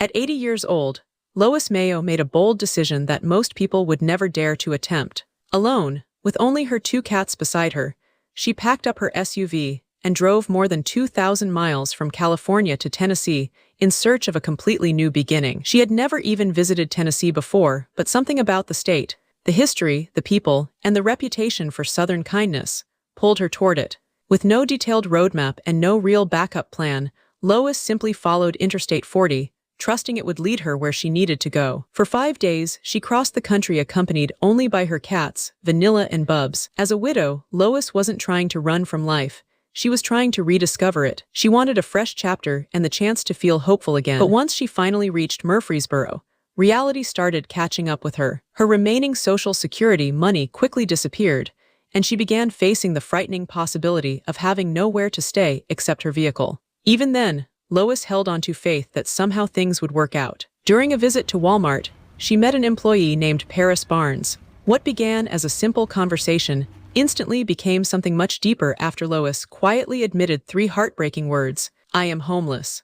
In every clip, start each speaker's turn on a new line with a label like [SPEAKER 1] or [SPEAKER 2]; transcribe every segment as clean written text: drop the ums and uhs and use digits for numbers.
[SPEAKER 1] At 80 years old, Lois Mayo made a bold decision that most people would never dare to attempt. Alone, with only her 2 cats beside her, she packed up her SUV and drove more than 2,000 miles from California to Tennessee in search of a completely new beginning. She had never even visited Tennessee before, but something about the state, the history, the people, and the reputation for Southern kindness pulled her toward it. With no detailed roadmap and no real backup plan, Lois simply followed Interstate 40, trusting it would lead her where she needed to go. For 5 days, she crossed the country accompanied only by her cats, Vanilla and Bubs. As a widow, Lois wasn't trying to run from life. She was trying to rediscover it. She wanted a fresh chapter and the chance to feel hopeful again. But once she finally reached Murfreesboro, reality started catching up with her. Her remaining Social Security money quickly disappeared, and she began facing the frightening possibility of having nowhere to stay except her vehicle. Even then, Lois held on to faith that somehow things would work out. During a visit to Walmart, she met an employee named Paris Barnes. What began as a simple conversation instantly became something much deeper after Lois quietly admitted 3 heartbreaking words: "I am homeless."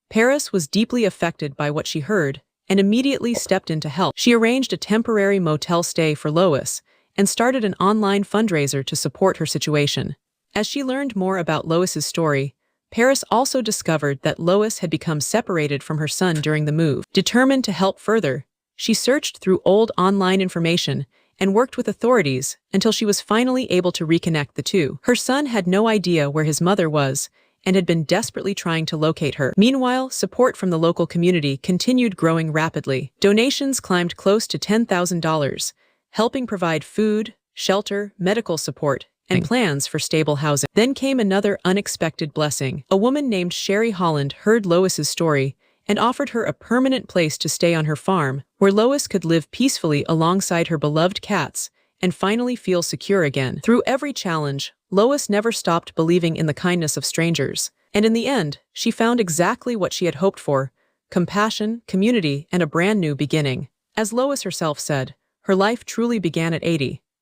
[SPEAKER 1] Paris was deeply affected by what she heard and immediately stepped in to help. She arranged a temporary motel stay for Lois and started an online fundraiser to support her situation. As she learned more about Lois's story, Paris also discovered that Lois had become separated from her son during the move. Determined to help further, she searched through old online information and worked with authorities until she was finally able to reconnect the two. Her son had no idea where his mother was and had been desperately trying to locate her. Meanwhile, support from the local community continued growing rapidly. Donations climbed close to $10,000, helping provide food, shelter, medical support, and plans for stable housing. Then came another unexpected blessing. A woman named Sherry Holland heard Lois's story and offered her a permanent place to stay on her farm, where Lois could live peacefully alongside her beloved cats and finally feel secure again. Through every challenge, Lois never stopped believing in the kindness of strangers. And in the end, she found exactly what she had hoped for: compassion, community, and a brand new beginning. As Lois herself said, her life truly began at 80,